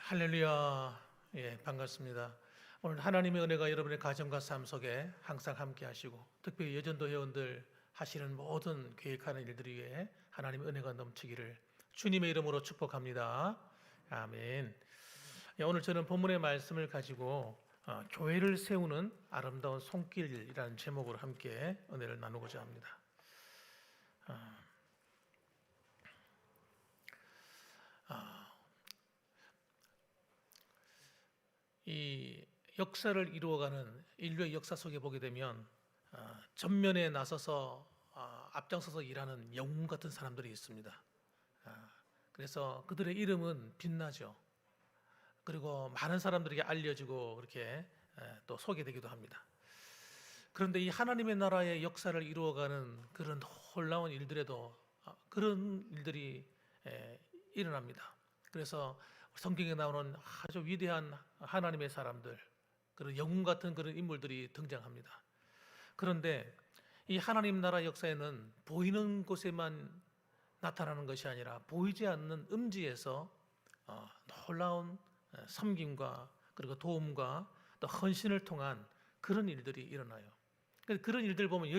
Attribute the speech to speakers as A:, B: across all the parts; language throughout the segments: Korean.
A: 할렐루야. 예, 반갑습니다. 오늘 하나님의 은혜가 여러분의 가정과 삶 속에 항상 함께 하시고, 특별히 여전도 회원들 하시는 모든 계획하는 일들 위해 하나님의 은혜가 넘치기를 주님의 이름으로 축복합니다. 아멘. 예, 오늘 저는 본문의 말씀을 가지고 교회를 세우는 아름다운 손길이라는 제목으로 함께 은혜를 나누고자 합니다. 이 역사를 이루어가는 인류의 역사 속에 보게 되면 전면에 나서서 앞장서서 일하는 영웅 같은 사람들이 있습니다. 그래서 그들의 이름은 빛나죠. 그리고 많은 사람들에게 알려지고 그렇게 또 소개되기도 합니다. 그런데 이 하나님의 나라의 역사를 이루어가는 그런 놀라운 일들에도 그런 일들이 일어납니다. 그래서 성경에 나오는 아주 위대한 하나님의 사람들, 그런 영웅 같은 그런 인물들이 등장합니다. 그런데 이 하나님 나라 역사에는 보이는 곳에만 나타나는 것이 아니라 보이지 않는 음지에서 놀라운 섬김과 그리고 도움과 또 헌신을 통한 그런 일들이 일어나요. 그런 일들 보면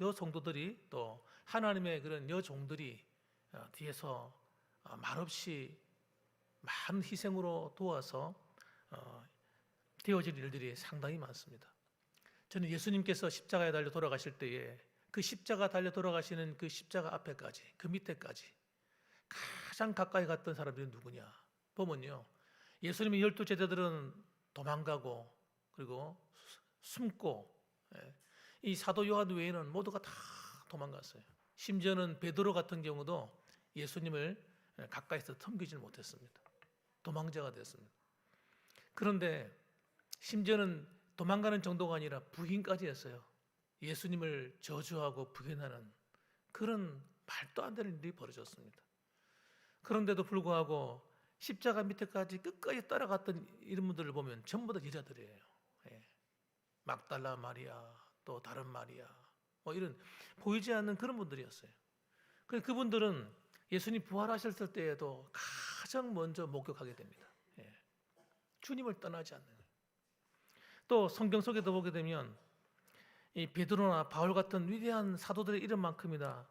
A: 여성도들이 또 하나님의 그런 여종들이 뒤에서 말없이 많은 희생으로 도와서 되어질 일들이 상당히 많습니다. 저는 예수님께서 십자가에 달려 돌아가실 때에 그 십자가 달려 돌아가시는 그 십자가 앞에까지, 그 밑에까지 가장 가까이 갔던 사람들이 누구냐 보면요, 예수님의 12 제자들은 도망가고 그리고 숨고, 이 사도 요한 외에는 모두가 다 도망갔어요. 심지어는 베드로 같은 경우도 예수님을 가까이서 섬기지 못했습니다. 도망자가 됐습니다. 그런데 심지어는 도망가는 정도가 아니라 부인까지 했어요. 예수님을 저주하고 부인하는 그런 말도 안 되는 일이 벌어졌습니다. 그런데도 불구하고 십자가 밑에까지 끝까지 따라갔던 이런 분들을 보면 전부 다 여자들이에요. 막달라 마리아, 또 다른 마리아, 뭐 이런 보이지 않는 그런 분들이었어요. 그분들은 예수님 부활하셨을 때에도 가장 먼저 목격하게 됩니다. 주님을 떠나지 않는. 또 성경 속에도 보게 되면 이 베드로나 바울 같은 위대한 사도들의 이름만큼이나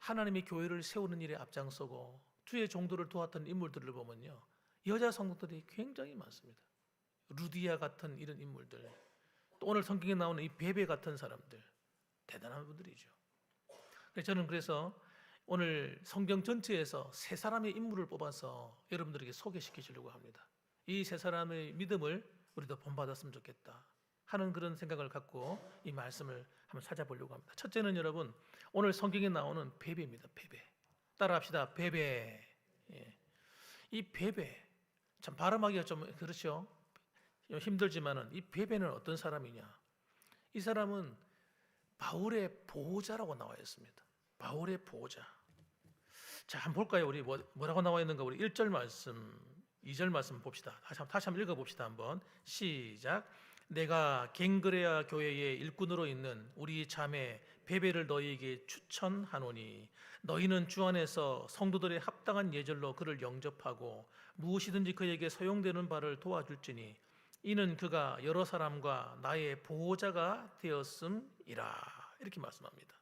A: 하나님의 교회를 세우는 일에 앞장서고 주의 종도를 도왔던 인물들을 보면요, 여자 성도들이 굉장히 많습니다. 루디아 같은 이런 인물들, 또 오늘 성경에 나오는 이 베베 같은 사람들, 대단한 분들이죠. 저는 그래서 오늘 성경 전체에서 세 사람의 인물을 뽑아서 여러분들에게 소개시켜 주려고 합니다. 이 세 사람의 믿음을 우리도 본받았으면 좋겠다 하는 그런 생각을 갖고 이 말씀을 한번 찾아보려고 합니다. 첫째는 여러분, 오늘 성경에 나오는 베베입니다. 베베. 따라합시다. 베베. 이 베베, 참 발음하기가 좀 그렇죠. 힘들지만은 이 베베는 어떤 사람이냐? 이 사람은 바울의 보호자라고 나와 있습니다. 바울의 보호자. 자, 한번 볼까요? 우리 뭐라고 나와 있는가? 우리 1절 말씀, 2절 말씀 봅시다. 다시 한번 읽어봅시다. 한번 시작. 내가 갱그레아 교회의 일꾼으로 있는 우리 자매 베베를 너희에게 추천하노니 너희는 주 안에서 성도들의 합당한 예절로 그를 영접하고 무엇이든지 그에게 소용되는 바를 도와줄지니 이는 그가 여러 사람과 나의 보호자가 되었음이라. 이렇게 말씀합니다.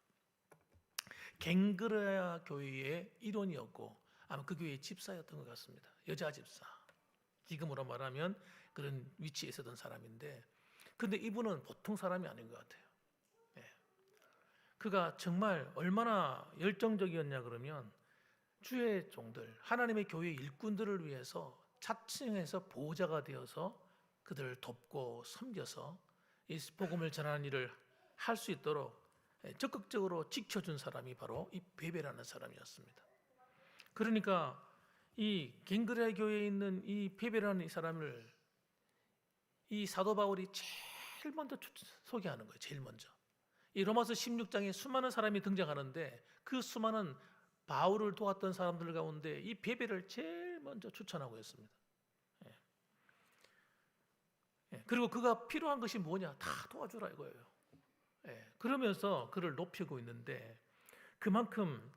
A: 갱그레아 교회의 일원이었고 아마 그 교회의 집사였던 것 같습니다. 여자 집사, 지금으로 말하면 그런 위치에 있었던 사람인데, 근데 이분은 보통 사람이 아닌 것 같아요. 그가 정말 얼마나 열정적이었냐 그러면 주의 종들, 하나님의 교회 일꾼들을 위해서 자칭해서 보호자가 되어서 그들을 돕고 섬겨서 이 복음을 전하는 일을 할 수 있도록 적극적으로 지켜준 사람이 바로 이 베베라는 사람이었습니다. 그러니까 이 갱그레아 교회에 있는 이 베베라는 이 사람을 이 사도 바울이 제일 먼저 소개하는 거예요. 제일 먼저. 이 로마서 16장에 수많은 사람이 등장하는데 그 수많은 바울을 도왔던 사람들 가운데 이 베베를 제일 먼저 추천하고 있습니다. 그리고 그가 필요한 것이 뭐냐? 다 도와주라 이거예요. 그러면서 그를 높이고 있는데, 그만큼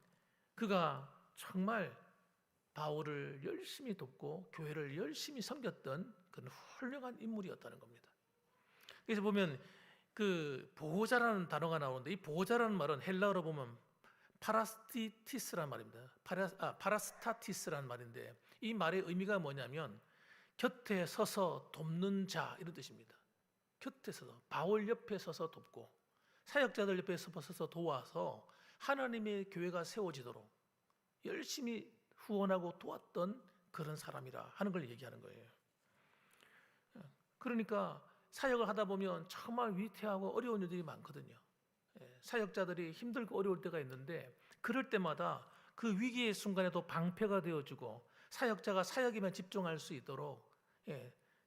A: 그가 정말 바울을 열심히 돕고 교회를 열심히 섬겼던 그런 훌륭한 인물이었다는 겁니다. 그래서 보면 그 보호자라는 단어가 나오는데, 이 보호자라는 말은 헬라어로 보면 파라스티티스라는 말입니다. 파라스타티스라는 말인데, 이 말의 의미가 뭐냐면 곁에 서서 돕는 자, 이런 뜻입니다. 곁에 서서, 바울 옆에 서서 돕고 사역자들 옆에 서서 도와서 하나님의 교회가 세워지도록 열심히 후원하고 도왔던 그런 사람이라 하는 걸 얘기하는 거예요. 그러니까 사역을 하다 보면 정말 위태하고 어려운 일들이 많거든요. 사역자들이 힘들고 어려울 때가 있는데, 그럴 때마다 그 위기의 순간에도 방패가 되어주고 사역자가 사역에만 집중할 수 있도록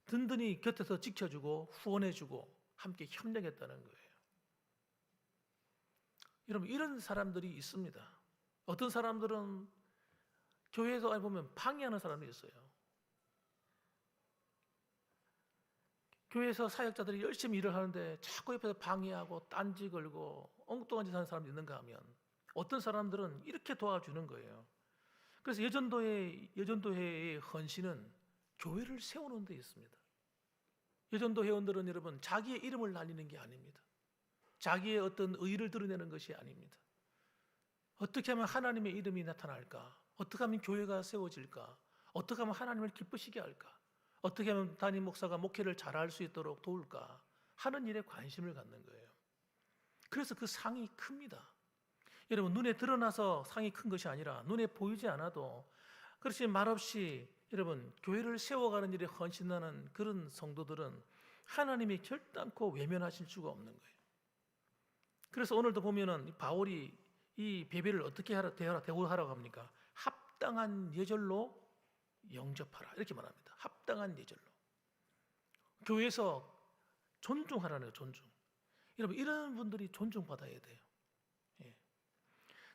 A: 든든히 곁에서 지켜주고 후원해주고 함께 협력했다는 거예요. 여러분, 이런 사람들이 있습니다. 어떤 사람들은 교회에서 보면 방해하는 사람이 있어요. 교회에서 사역자들이 열심히 일을 하는데 자꾸 옆에서 방해하고 딴지 걸고 엉뚱한 짓 하는 사람이 있는가 하면, 어떤 사람들은 이렇게 도와주는 거예요. 그래서 여전도회의 헌신은 교회를 세우는 데 있습니다. 여전도 회원들은 여러분, 자기의 이름을 날리는 게 아닙니다. 자기의 어떤 의의를 드러내는 것이 아닙니다. 어떻게 하면 하나님의 이름이 나타날까? 어떻게 하면 교회가 세워질까? 어떻게 하면 하나님을 기쁘시게 할까? 어떻게 하면 담임 목사가 목회를 잘할 수 있도록 도울까 하는 일에 관심을 갖는 거예요. 그래서 그 상이 큽니다. 여러분, 눈에 드러나서 상이 큰 것이 아니라 눈에 보이지 않아도, 그렇지 말없이 여러분 교회를 세워가는 일에 헌신하는 그런 성도들은 하나님이 결단코 외면하실 수가 없는 거예요. 그래서 오늘도 보면은 바울이 이 베베를 어떻게 대우하라고 합니까? 합당한 예절로 영접하라, 이렇게 말합니다. 합당한 예절로. 교회에서 존중하라는, 존중. 여러분, 이런 분들이 존중받아야 돼요.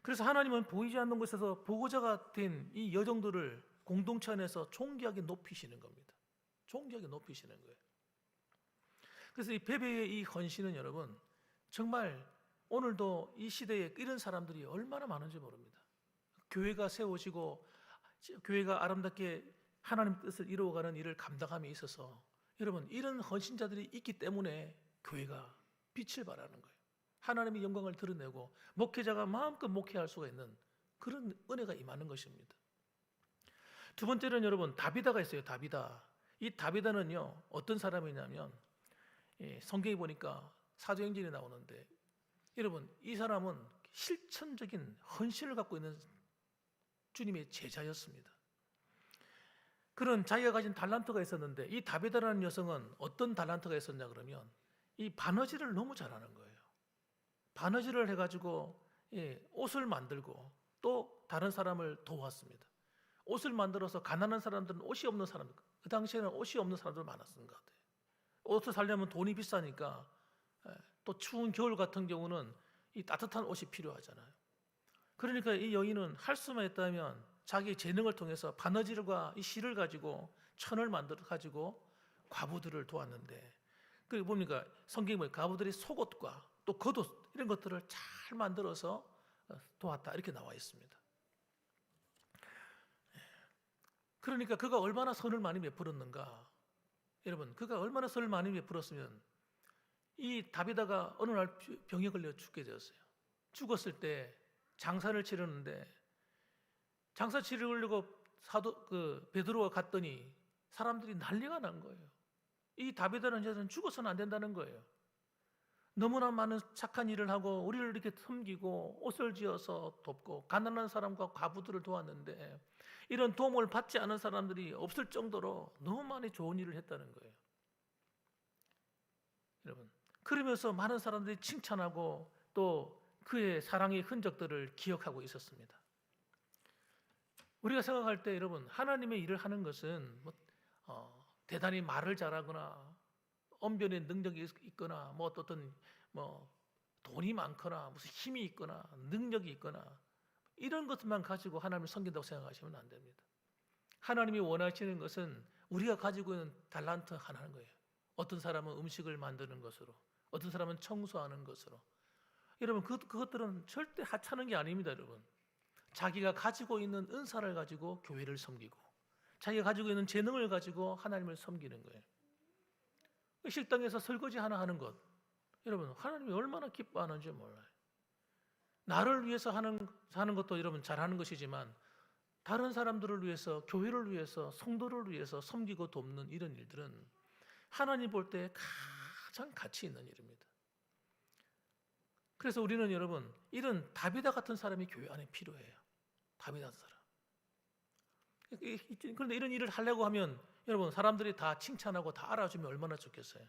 A: 그래서 하나님은 보이지 않는 곳에서 보호자가 된 이 여정들을 공동체 안에서 존귀하게 높이시는 겁니다. 존귀하게 높이시는 거예요. 그래서 이 베베의 이 헌신은 여러분, 정말 오늘도 이 시대에 이런 사람들이 얼마나 많은지 모릅니다. 교회가 세워지고 교회가 아름답게 하나님 뜻을 이루어가는 일을 감당함에 있어서 여러분, 이런 헌신자들이 있기 때문에 교회가 빛을 발하는 거예요. 하나님의 영광을 드러내고 목회자가 마음껏 목회할 수가 있는 그런 은혜가 임하는 것입니다. 두 번째는 여러분, 다비다가 있어요. 다비다. 이 다비다는요, 어떤 사람이냐면, 성경에 보니까 사도행전에 나오는데, 여러분, 이 사람은 실천적인 헌신을 갖고 있는 주님의 제자였습니다. 그런 자기가 가진 달란트가 있었는데, 이 다비다라는 여성은 어떤 달란트가 있었냐 그러면 이 바느질을 너무 잘하는 거예요. 바느질을 해가지고 옷을 만들고 또 다른 사람을 도왔습니다. 옷을 만들어서 가난한 사람들은 옷이 없는 사람들, 그 당시에는 옷이 없는 사람들 많았던 것 같아요. 옷을 사려면 돈이 비싸니까 또 추운 겨울 같은 경우는 이 따뜻한 옷이 필요하잖아요. 그러니까 이 여인은 할 수만 있다면 자기 재능을 통해서 바느질과 이 실을 가지고 천을 만들어 가지고 과부들을 도왔는데, 그 뭡니까? 성경에 보면 과부들이 속옷과 또 겉옷 이런 것들을 잘 만들어서 도왔다, 이렇게 나와 있습니다. 그러니까 그가 얼마나 선을 많이 베풀었는가. 여러분, 그가 얼마나 선을 많이 베풀었으면 이 다비다가 어느 날 병에 걸려 죽게 되었어요. 죽었을 때 장사를 치르는데, 장사 치르려고 베드로가 갔더니 사람들이 난리가 난 거예요. 이 다비다는 여자는 죽어서는 안 된다는 거예요. 너무나 많은 착한 일을 하고 우리를 이렇게 섬기고 옷을 지어서 돕고 가난한 사람과 과부들을 도왔는데, 이런 도움을 받지 않은 사람들이 없을 정도로 너무 많이 좋은 일을 했다는 거예요. 여러분, 그러면서 많은 사람들이 칭찬하고 또 그의 사랑의 흔적들을 기억하고 있었습니다. 우리가 생각할 때 여러분, 하나님의 일을 하는 것은 대단히 말을 잘하거나 언변의 능력이 있거나 어떤 돈이 많거나 무슨 힘이 있거나 능력이 있거나 이런 것만 가지고 하나님을 섬긴다고 생각하시면 안 됩니다. 하나님이 원하시는 것은 우리가 가지고 있는 달란트 하나인 거예요. 어떤 사람은 음식을 만드는 것으로, 어떤 사람은 청소하는 것으로. 여러분, 그것들은 절대 하찮은 게 아닙니다. 여러분, 자기가 가지고 있는 은사를 가지고 교회를 섬기고 자기가 가지고 있는 재능을 가지고 하나님을 섬기는 거예요. 식당에서 설거지 하나 하는 것, 여러분 하나님이 얼마나 기뻐하는지 몰라요. 나를 위해서 하는 것도 여러분 잘하는 것이지만 다른 사람들을 위해서, 교회를 위해서, 성도를 위해서 섬기고 돕는 이런 일들은 하나님 볼 때 가장 가치 있는 일입니다. 그래서 우리는 여러분 이런 다비다 같은 사람이 교회 안에 필요해요. 다비다 같은 사람. 그런데 이런 일을 하려고 하면 여러분 사람들이 다 칭찬하고 다 알아주면 얼마나 좋겠어요.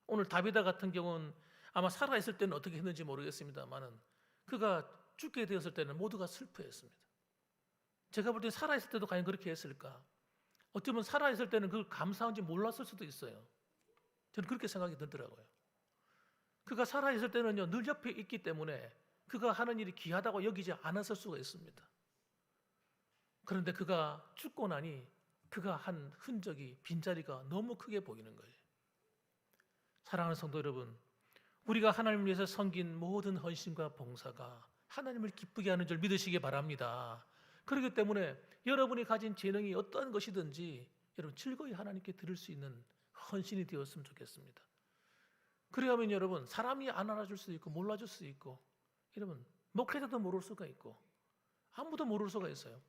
A: 오늘 다비다 같은 경우는 아마 살아있을 때는 어떻게 했는지 모르겠습니다만은 그가 죽게 되었을 때는 모두가 슬퍼했습니다. 제가 볼 때 살아있을 때도 과연 그렇게 했을까? 어쩌면 살아있을 때는 그걸 감사한지 몰랐을 수도 있어요. 저는 그렇게 생각이 들더라고요. 그가 살아있을 때는요, 늘 옆에 있기 때문에 그가 하는 일이 귀하다고 여기지 않았을 수가 있습니다. 그런데 그가 죽고 나니 그가 한 흔적이, 빈자리가 너무 크게 보이는 거예요. 사랑하는 성도 여러분, 우리가 하나님을 위해서 섬긴 모든 헌신과 봉사가 하나님을 기쁘게 하는 줄 믿으시기 바랍니다. 그렇기 때문에 여러분이 가진 재능이 어떠한 것이든지 여러분 즐거이 하나님께 드릴 수 있는 헌신이 되었으면 좋겠습니다. 그래야면 여러분 사람이 안 알아줄 수도 있고 몰라줄 수도 있고 여러분 목회자도 모를 수가 있고 아무도 모를 수가 있어요.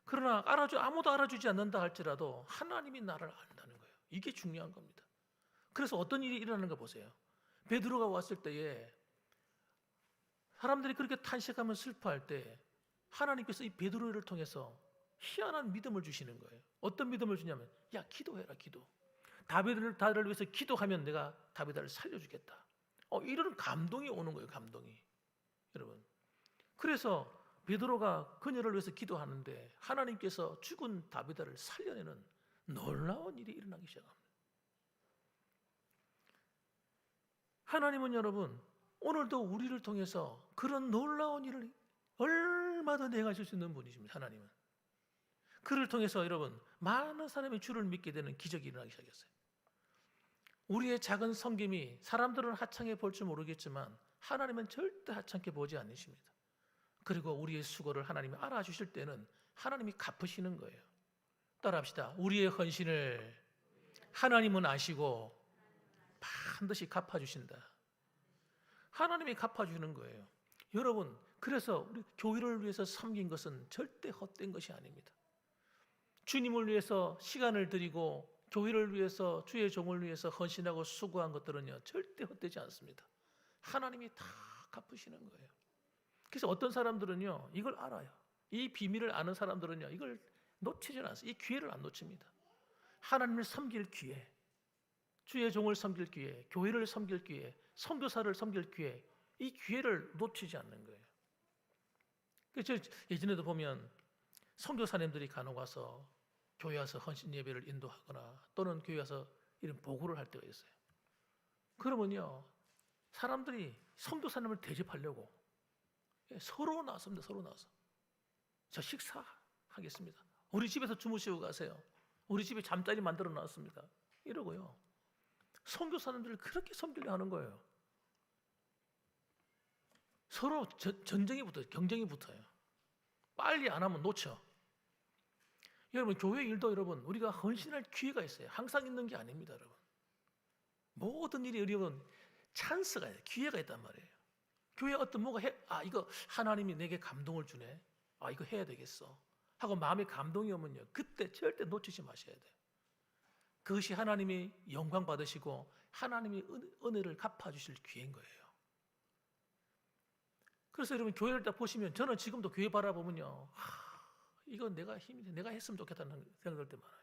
A: 그러나 아무도 알아주지 않는다 할지라도 하나님이 나를 안다는 거예요. 이게 중요한 겁니다. 그래서 어떤 일이 일어나는 거 보세요. 베드로가 왔을 때에 사람들이 그렇게 탄식하며 슬퍼할 때 하나님께서 이 베드로를 통해서 희한한 믿음을 주시는 거예요. 어떤 믿음을 주냐면 야 기도해라 기도. 다윗을 위해서 기도하면 내가 다윗을 살려주겠다. 이런 감동이 오는 거예요. 감동이. 여러분. 그래서 베드로가 그녀를 위해서 기도하는데 하나님께서 죽은 다윗을 살려내는 놀라운 일이 일어나기 시작합니다. 하나님은 여러분 오늘도 우리를 통해서 그런 놀라운 일을 얼마든지 행하실 수 있는 분이십니다. 하나님은. 그를 통해서 여러분 많은 사람이 주를 믿게 되는 기적이 일어나기 시작했어요. 우리의 작은 섬김이 사람들은 하찮게 볼 줄 모르겠지만 하나님은 절대 하찮게 보지 않으십니다. 그리고 우리의 수고를 하나님이 알아주실 때는 하나님이 갚으시는 거예요. 따라합시다. 우리의 헌신을 하나님은 아시고 반드시 갚아주신다. 하나님이 갚아주는 거예요. 여러분 그래서 우리 교회를 위해서 섬긴 것은 절대 헛된 것이 아닙니다. 주님을 위해서 시간을 드리고 교회를 위해서 주의 종을 위해서 헌신하고 수고한 것들은요 절대 헛되지 않습니다. 하나님이 다 갚으시는 거예요. 그래서 어떤 사람들은요 이걸 알아요. 이 비밀을 아는 사람들은요 이걸 놓치지 않아요. 이 기회를 안 놓칩니다. 하나님을 섬길 기회, 주의 종을 섬길 기회, 교회를 섬길 기회, 선교사를 섬길 기회, 이 기회를 놓치지 않는 거예요. 그래서 예전에도 보면 선교사님들이 간혹 와서 교회 와서 헌신 예배를 인도하거나 또는 교회 와서 이런 보고를 할 때가 있어요. 그러면요 사람들이 선교사님을 대접하려고 서로 나섭니다. 서로 나서 저 식사하겠습니다. 우리 집에서 주무시고 가세요. 우리 집에 잠자리 만들어 놨습니다. 이러고요 선교사님들을 그렇게 섬기려 하는 거예요. 서로 전쟁이 붙어요. 경쟁이 붙어요. 빨리 안 하면 놓쳐. 여러분 교회 일도 여러분 우리가 헌신할 기회가 있어요. 항상 있는 게 아닙니다. 여러분 모든 일이 여러분 찬스가 있어요. 기회가 있단 말이에요. 교회 어떤 뭐가 이거 하나님이 내게 감동을 주네. 이거 해야 되겠어 하고 마음에 감동이 오면요 그때 절대 놓치지 마셔야 돼요. 그것이 하나님이 영광 받으시고 하나님이 은혜를 갚아주실 기회인 거예요. 그래서 여러분 교회를 딱 보시면 저는 지금도 교회 바라보면요 이건 내가 했으면 좋겠다는 생각들 때 많아요.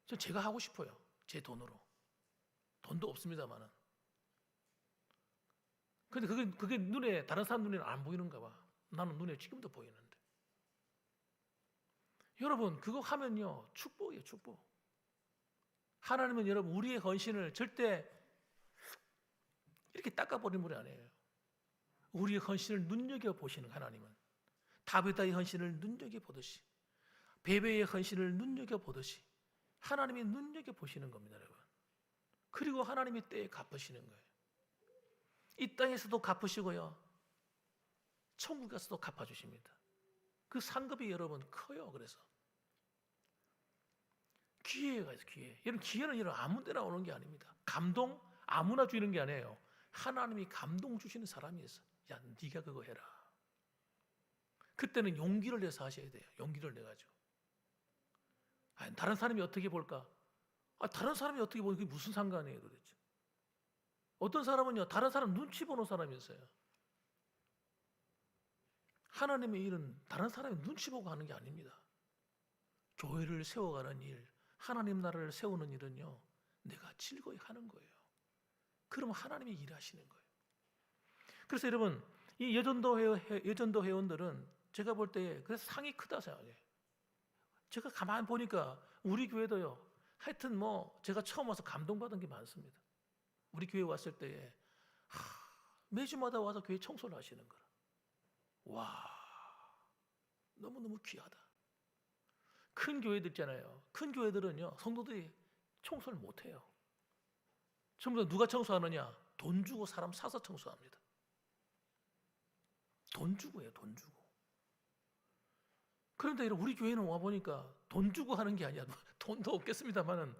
A: 전 제가 하고 싶어요. 제 돈으로. 돈도 없습니다만은. 근데 그게 눈에 다른 사람 눈에는 안 보이는가 봐. 나는 눈에 지금도 보이는데. 여러분 그거 하면요 축복이에요. 축복. 하나님은 여러분 우리의 헌신을 절대 이렇게 닦아버리는 분이 아니에요. 우리의 헌신을 눈여겨보시는 하나님은 다윗의 헌신을 눈여겨보듯이 베베의 헌신을 눈여겨보듯이 하나님이 눈여겨보시는 겁니다. 여러분. 그리고 하나님이 때에 갚으시는 거예요. 이 땅에서도 갚으시고요 천국 가서도 갚아주십니다. 그 상급이 여러분 커요. 그래서 기회가 있어요. 기회. 여러분 기회는 여러분 아무 데나 오는 게 아닙니다. 감동 아무나 주는 게 아니에요. 하나님이 감동 주시는 사람이 있어. 야, 네가 그거 해라. 그때는 용기를 내서 하셔야 돼요. 용기를 내가지고. 다른 사람이 어떻게 볼까? 다른 사람이 어떻게 보는 게 무슨 상관이에요, 도대체? 어떤 사람은요, 다른 사람 눈치 보는 사람이 있어요. 하나님의 일은 다른 사람이 눈치 보고 하는 게 아닙니다. 교회를 세워가는 일, 하나님 나라를 세우는 일은요, 내가 즐거이 하는 거예요. 그러면 하나님이 일하시는 거예요. 그래서 여러분, 이 여전도 회원들은 제가 볼 때 그래서 상이 크다 생각해요. 제가 가만히 보니까 우리 교회도요, 하여튼 뭐 제가 처음 와서 감동받은 게 많습니다. 우리 교회 왔을 때에 매주마다 와서 교회 청소를 하시는 거라. 와, 너무너무 귀하다. 큰 교회들 있잖아요. 큰 교회들은요, 성도들이 청소를 못해요. 전부 다 누가 청소하느냐? 돈 주고 사람 사서 청소합니다. 돈 주고 해요, 돈 주고. 그런데 우리 교회는 와보니까 돈 주고 하는 게 아니야. 돈도 없겠습니다만은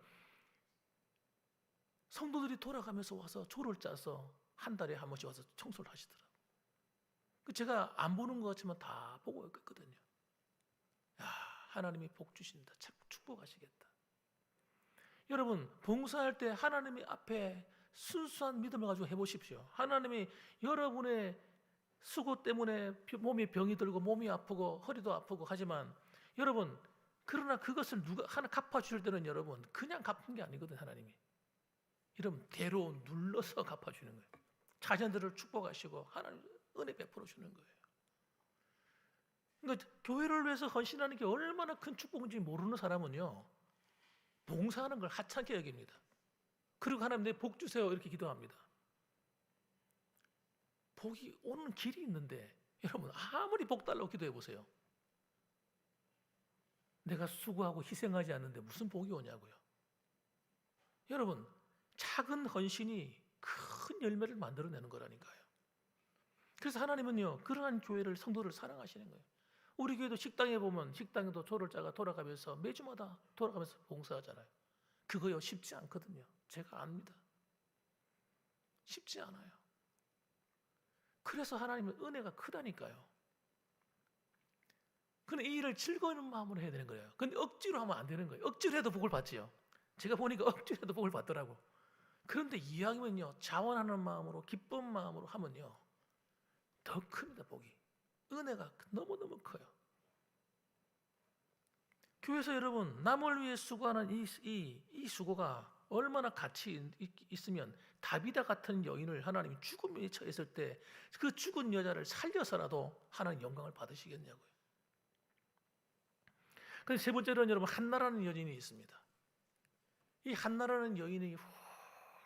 A: 성도들이 돌아가면서 와서 조를 짜서 한 달에 한 번씩 와서 청소를 하시더라고요. 제가 안 보는 것 같지만 다 보고 있거든요. 야, 하나님이 복 주신다. 축복하시겠다. 여러분, 봉사할 때 하나님의 앞에 순수한 믿음을 가지고 해보십시오. 하나님이 여러분의 수고 때문에 몸에 병이 들고 몸이 아프고 허리도 아프고 하지만 여러분, 그러나 그것을 누가 하나 갚아주실 때는 여러분 그냥 갚은 게 아니거든요. 하나님이 여러분 대로 눌러서 갚아주는 거예요. 자녀들을 축복하시고 하나님 은혜 베풀어 주는 거예요. 그러니까 교회를 위해서 헌신하는 게 얼마나 큰 축복인지 모르는 사람은요, 봉사하는 걸 하찮게 여깁니다. 그리고 하나님 내 복 주세요 이렇게 기도합니다. 복이 오는 길이 있는데 여러분 아무리 복 달라고 기도해 보세요. 내가 수고하고 희생하지 않는데 무슨 복이 오냐고요. 여러분, 작은 헌신이 큰 열매를 만들어내는 거라니까요. 그래서 하나님은요, 그러한 교회를, 성도를 사랑하시는 거예요. 우리 교회도 식당에 보면 식당에도 조를 짜가 돌아가면서 매주마다 돌아가면서 봉사하잖아요. 그거요 쉽지 않거든요. 제가 압니다. 쉽지 않아요. 그래서 하나님은 은혜가 크다니까요. 근데 이 일을 즐거운 마음으로 해야 되는 거예요. 근데 억지로 하면 안 되는 거예요. 억지로 해도 복을 받지요. 제가 보니까 억지로 해도 복을 받더라고. 그런데 이왕이면요, 자원하는 마음으로 기쁜 마음으로 하면요 더 큽니다. 복이. 은혜가 너무너무 커요. 교회에서 여러분 남을 위해 수고하는 이 수고가 얼마나 가치 있으면 다비다 같은 여인을 하나님이 죽음에 처했을 때 그 죽은 여자를 살려서라도 하나님 영광을 받으시겠냐고요. 그래서 세 번째로는 여러분 한나라는 여인이 있습니다. 이 한나라는 여인이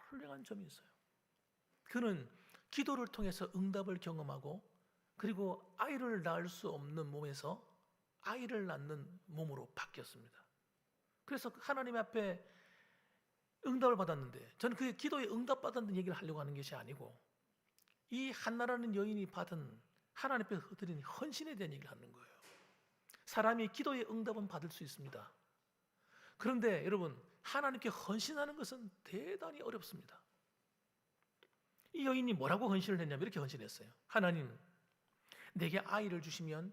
A: 훌륭한 점이 있어요. 그는 기도를 통해서 응답을 경험하고 그리고 아이를 낳을 수 없는 몸에서 아이를 낳는 몸으로 바뀌었습니다. 그래서 하나님 앞에 응답을 받았는데 저는 그 기도에 응답받았다는 얘기를 하려고 하는 것이 아니고 이 한나라는 여인이 받은 하나님 앞에 드린 헌신에 대한 얘기를 하는 거예요. 사람이 기도의 응답은 받을 수 있습니다. 그런데 여러분 하나님께 헌신하는 것은 대단히 어렵습니다. 이 여인이 뭐라고 헌신을 했냐면 이렇게 헌신했어요. 하나님, 내게 아이를 주시면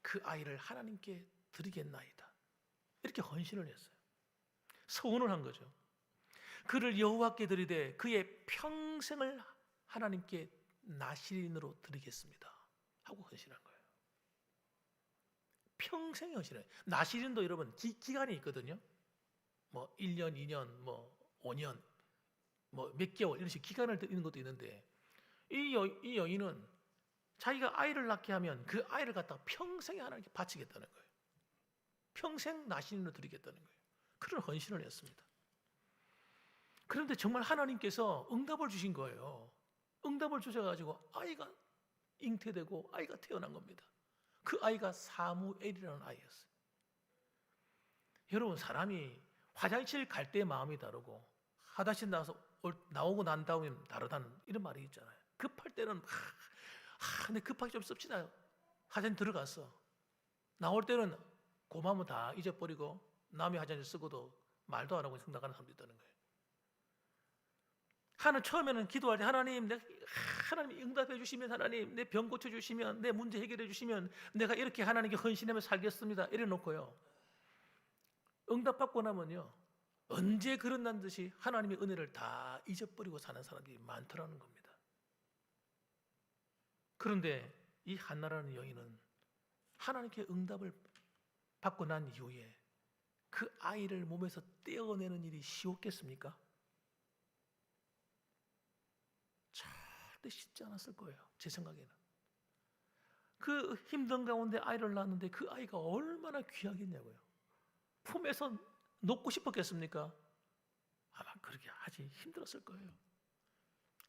A: 그 아이를 하나님께 드리겠나이다. 이렇게 헌신을 했어요. 서원을 한 거죠. 그를 여호와께 드리되 그의 평생을 하나님께 나시린으로 드리겠습니다 하고 헌신한 거예요. 평생에 헌신해요. 나시린도 여러분 기간이 있거든요. 뭐 1년, 2년, 뭐 5년, 뭐 몇 개월 이런 식으로 기간을 있는 것도 있는데 이 여인은 자기가 아이를 낳게 하면 그 아이를 갖다가 평생에 하나님께 바치겠다는 거예요. 평생 나시린으로 드리겠다는 거예요. 그런 헌신을 했습니다. 그런데 정말 하나님께서 응답을 주신 거예요. 응답을 주셔가지고 아이가 잉태되고 아이가 태어난 겁니다. 그 아이가 사무엘이라는 아이였어요. 여러분 사람이 화장실 갈 때 마음이 다르고 화장실 나오고 난 다음에 다르다는 이런 말이 있잖아요. 급할 때는 근데 급하게 좀 씁시다. 화장실 들어갔어. 나올 때는 고마움은 다 잊어버리고 남의 화장실 쓰고도 말도 안 하고 생각하는 사람도 있다는 거예요. 처음에는 기도할 때 하나님 응답해 주시면, 하나님 내 병 고쳐 주시면, 내 문제 해결해 주시면 내가 이렇게 하나님께 헌신하며 살겠습니다. 이래 놓고요, 응답받고 나면요, 언제 그런다는 듯이 하나님의 은혜를 다 잊어버리고 사는 사람들이 많더라는 겁니다. 그런데 이 한나라는 여인은 하나님께 응답을 받고 난 이후에 그 아이를 몸에서 떼어내는 일이 쉬웠겠습니까? 절대 쉽지 않았을 거예요. 제 생각에는. 그 힘든 가운데 아이를 낳았는데 그 아이가 얼마나 귀하겠냐고요. 품에서 놓고 싶었겠습니까? 아마 그렇게 하기 힘들었을 거예요.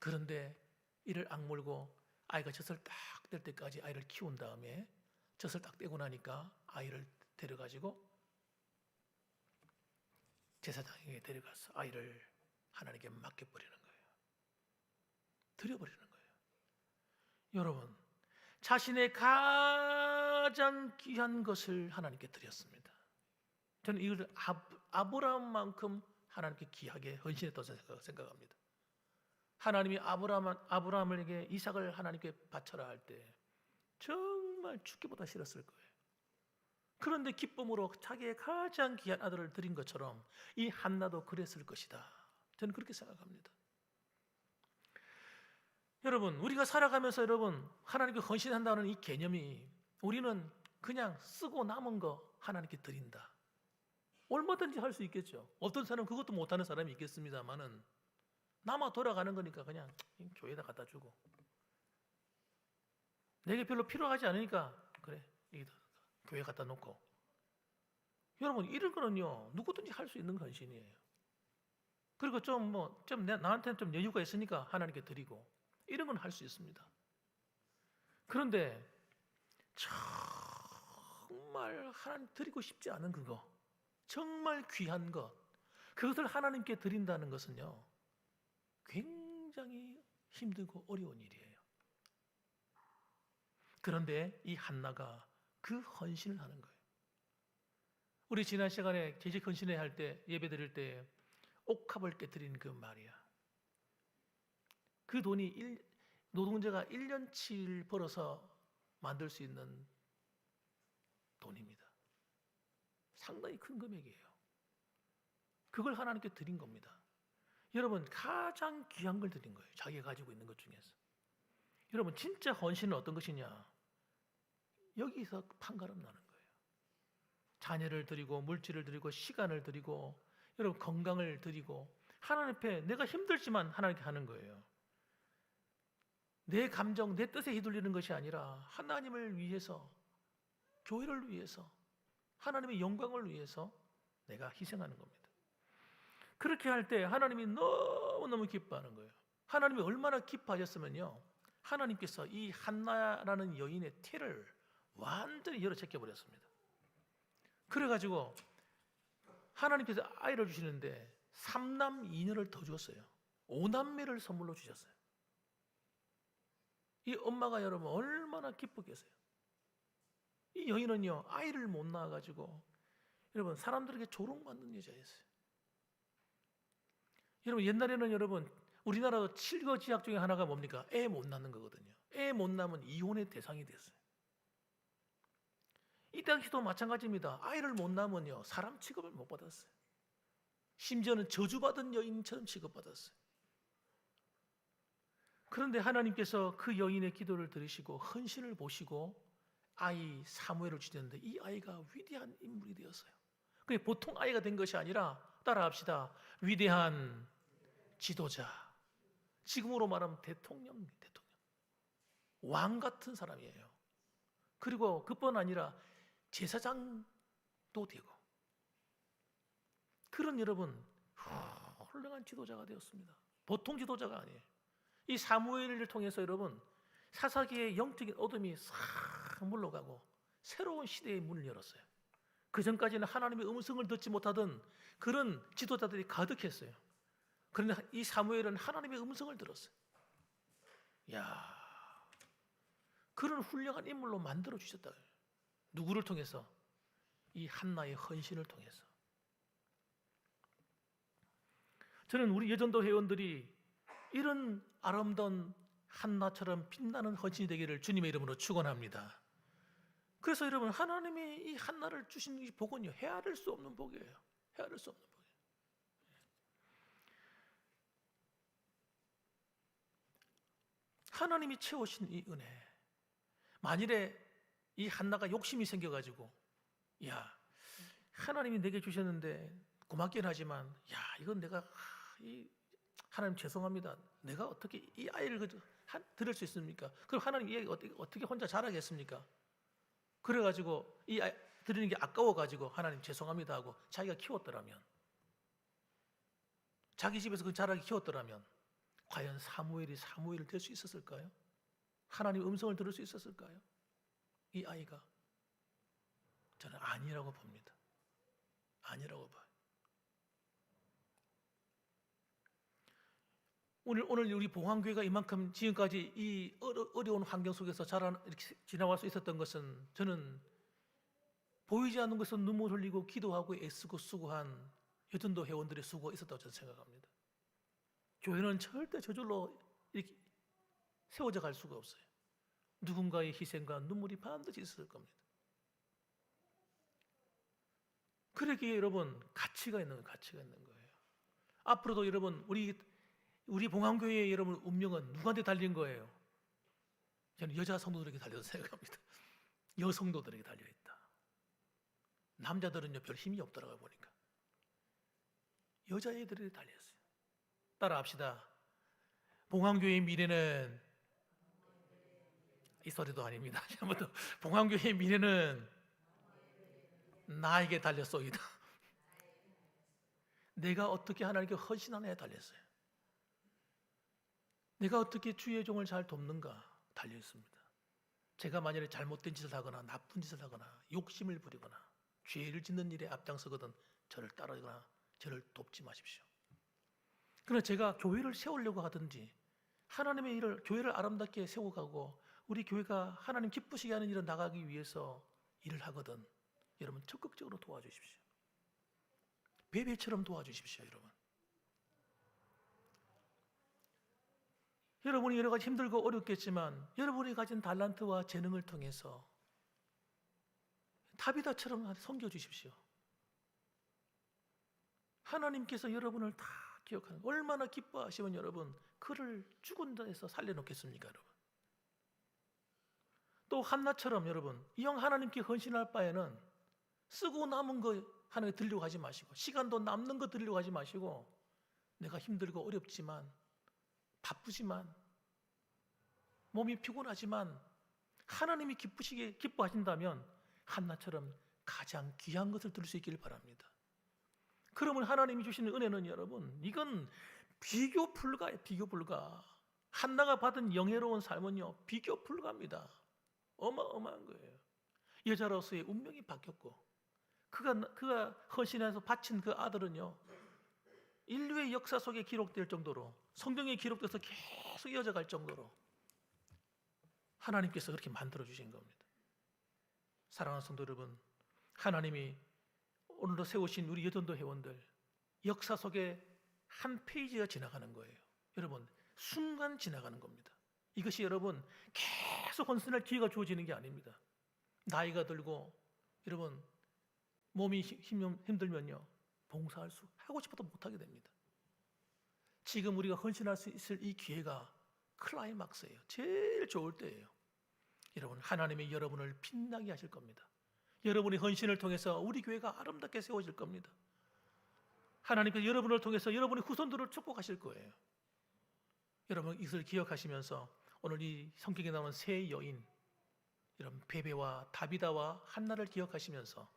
A: 그런데 이를 악물고 아이가 젖을 딱 뗄 때까지 아이를 키운 다음에 젖을 딱 떼고 나니까 아이를 데려가지고 제사장에게 데려가서 아이를 하나님께 맡겨버리는 거예요. 드려버리는 거예요. 여러분, 자신의 가장 귀한 것을 하나님께 드렸습니다. 저는 이걸 아브라함만큼 하나님께 귀하게 헌신했다고 생각합니다. 하나님이 아브라함에게 이삭을 하나님께 바쳐라 할 때 정말 죽기보다 싫었을 거예요. 그런데 기쁨으로 자기의 가장 귀한 아들을 드린 것처럼 이 한나도 그랬을 것이다. 저는 그렇게 생각합니다. 여러분, 우리가 살아가면서 하나님께 헌신한다는 이 개념이, 우리는 그냥 쓰고 남은 거 하나님께 드린다. 얼마든지 할 수 있겠죠. 어떤 사람은 그것도 못하는 사람이 있겠습니다만은 남아 돌아가는 거니까 그냥 교회에다 갖다 주고, 내게 별로 필요하지 않으니까 그래 교회 갖다 놓고. 여러분, 이런 거는요 누구든지 할 수 있는 헌신이에요. 그리고 나한테는 좀 여유가 있으니까 하나님께 드리고, 이런 건 할 수 있습니다. 그런데 정말 하나님 드리고 싶지 않은 그거, 정말 귀한 것, 그것을 하나님께 드린다는 것은요 굉장히 힘들고 어려운 일이에요. 그런데 이 한나가 그 헌신을 하는 거예요. 우리 지난 시간에 계식 헌신회 할 때, 예배 드릴 때 옥합을 깨뜨린 그 말이야. 그 돈이 노동자가 1년치를 벌어서 만들 수 있는 돈입니다. 상당히 큰 금액이에요. 그걸 하나님께 드린 겁니다. 여러분, 가장 귀한 걸 드린 거예요. 자기가 가지고 있는 것 중에서. 여러분, 진짜 헌신은 어떤 것이냐? 여기서 판가름 나는 거예요. 자녀를 드리고, 물질을 드리고, 시간을 드리고, 여러분 건강을 드리고, 하나님 앞에 내가 힘들지만 하나님께 하는 거예요. 내 감정, 내 뜻에 휘둘리는 것이 아니라 하나님을 위해서, 교회를 위해서, 하나님의 영광을 위해서 내가 희생하는 겁니다. 그렇게 할 때 하나님이 너무너무 기뻐하는 거예요. 하나님이 얼마나 기뻐하셨으면요, 하나님께서 이 한나라는 여인의 태를 완전히 열어 제껴버렸습니다. 그래가지고 하나님께서 아이를 주시는데 3남 2녀를 더 주었어요. 5남매를 선물로 주셨어요. 이 엄마가 여러분 얼마나 기쁘겠어요. 이 여인은요 아이를 못 낳아가지고 여러분 사람들에게 조롱받는 여자였어요. 여러분, 옛날에는 여러분 우리나라도 7거 지약 중에 하나가 뭡니까? 애 못 낳는 거거든요. 애 못 낳으면 이혼의 대상이 됐어요. 이 당시도 마찬가지입니다. 아이를 못 낳으면요 사람 취급을 못 받았어요. 심지어는 저주받은 여인처럼 취급받았어요. 그런데 하나님께서 그 여인의 기도를 들으시고 헌신을 보시고 아이 사무엘을 주셨는데, 이 아이가 위대한 인물이 되었어요. 그게 보통 아이가 된 것이 아니라, 따라합시다, 위대한 지도자, 지금으로 말하면 대통령, 왕 같은 사람이에요. 그리고 그뿐 아니라 제사장도 되고, 그런 여러분 훌륭한 지도자가 되었습니다. 보통 지도자가 아니에요. 이 사무엘을 통해서 여러분 사사기의 영적인 어둠이 싹 물러가고 새로운 시대의 문을 열었어요. 그 전까지는 하나님의 음성을 듣지 못하던 그런 지도자들이 가득했어요. 그런데 이 사무엘은 하나님의 음성을 들었어요. 야, 그런 훌륭한 인물로 만들어 주셨다. 누구를 통해서? 이 한나의 헌신을 통해서. 저는 우리 여전도 회원들이 이런 아름다운 한나처럼 빛나는 헌신이 되기를 주님의 이름으로 축원합니다. 그래서 여러분, 하나님이 이 한나를 주신 이 복은요, 헤아릴 수 없는 복이에요. 헤아릴 수 없는 복이에요. 하나님이 채우신 이 은혜. 만일에 이 한나가 욕심이 생겨가지고, 야, 하나님이 내게 주셨는데 고맙긴 하지만, 야, 이건 내가 하나님 죄송합니다. 내가 어떻게 이 아이를 들을 수 있습니까? 그럼 하나님 이 아이가 어떻게 혼자 자라겠습니까? 그래가지고 이 아이 드리는 게 아까워가지고 하나님 죄송합니다 하고 자기가 키웠더라면, 자기 집에서 그 자라게 키웠더라면 과연 사무엘이 될 수 있었을까요? 하나님 음성을 들을 수 있었을까요? 이 아이가? 저는 아니라고 봅니다. 아니라고 봐요. 오늘 우리 봉황교회가 이만큼 지금까지 이 어려운 환경 속에서 이렇게 지나갈 수 있었던 것은, 저는 보이지 않는 것은 눈물 흘리고 기도하고 애쓰고 수고한 여전도 회원들의 수고가 있었다고 저는 생각합니다. 교회는 절대 저절로 이렇게 세워져 갈 수가 없어요. 누군가의 희생과 눈물이 반드시 있을 겁니다. 그러기에 여러분, 가치가 있는 거예요. 앞으로도 여러분, 우리 봉황교회의 여러분 운명은 누구한테 달린 거예요? 저는 여자 성도들에게 달려서 생각합니다. 여성도들에게 달려있다. 남자들은요 별 힘이 없더라고요. 보니까 여자애들에게 달려있어요. 따라합시다. 봉황교회의 미래는, 이 소리도 아닙니다. 한번 더. 봉황교회의 미래는 나에게 달렸소이다. 내가 어떻게 하나님께 헌신하느냐에 달렸어요. 내가 어떻게 주의 종을 잘 돕는가 달려 있습니다. 제가 만약에 잘못된 짓을 하거나 나쁜 짓을 하거나 욕심을 부리거나 죄를 짓는 일에 앞장서거든 저를 따르거나 저를 돕지 마십시오. 그러나 제가 교회를 세우려고 하든지 하나님의 일을, 교회를 아름답게 세워가고 우리 교회가 하나님 기쁘시게 하는 일을 나가기 위해서 일을 하거든 여러분 적극적으로 도와주십시오. 베베처럼 도와주십시오. 여러분이 여러 가지 힘들고 어렵겠지만 여러분이 가진 달란트와 재능을 통해서 다비다처럼 섬겨주십시오. 하나님께서 여러분을 다 기억하는, 얼마나 기뻐하시면 여러분 그를 죽은 자에서 살려놓겠습니까? 여러분, 또 한나처럼 여러분 이왕 하나님께 헌신할 바에는 쓰고 남은 거 하나님께 드리려고 하지 마시고, 시간도 남는 거 드리려고 하지 마시고, 내가 힘들고 어렵지만 바쁘지만 몸이 피곤하지만 하나님이 기뻐하신다면 한나처럼 가장 귀한 것을 드릴 수 있기를 바랍니다. 그러면 하나님이 주시는 은혜는 여러분, 이건 비교 불가예요. 비교 불가. 한나가 받은 영예로운 삶은요 비교 불가입니다. 어마어마한 거예요. 여자로서의 운명이 바뀌었고 그가 헌신해서 바친 그 아들은요 인류의 역사 속에 기록될 정도로, 성경에 기록돼서 계속 이어져 갈 정도로 하나님께서 그렇게 만들어 주신 겁니다. 사랑하는 성도 여러분, 하나님이 오늘도 세우신 우리 여전도 회원들, 역사 속에 한 페이지가 지나가는 거예요. 여러분, 순간 지나가는 겁니다. 이것이 여러분 계속 헌신할 기회가 주어지는 게 아닙니다. 나이가 들고 여러분 몸이 힘들면요 하고 싶어도 못하게 됩니다. 지금 우리가 헌신할 수 있을 이 기회가 클라이막스예요. 제일 좋을 때예요. 여러분, 하나님이 여러분을 빛나게 하실 겁니다. 여러분의 헌신을 통해서 우리 교회가 아름답게 세워질 겁니다. 하나님께서 여러분을 통해서 여러분의 후손들을 축복하실 거예요. 여러분 이것을 기억하시면서 오늘 이 성경에 나오는 세 여인, 여러분 베베와 다비다와 한나를 기억하시면서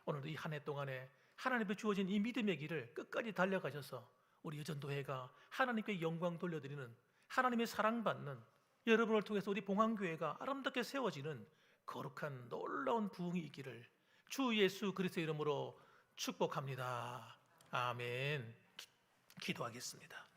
A: 오늘도 이 한 해 동안에 하나님께 주어진 이 믿음의 길을 끝까지 달려가셔서 우리 여전도회가 하나님께 영광 돌려드리는, 하나님의 사랑받는, 여러분을 통해서 우리 봉황교회가 아름답게 세워지는 거룩한 놀라운 부흥이 있기를 주 예수 그리스도의 이름으로 축복합니다. 아멘. 기도하겠습니다.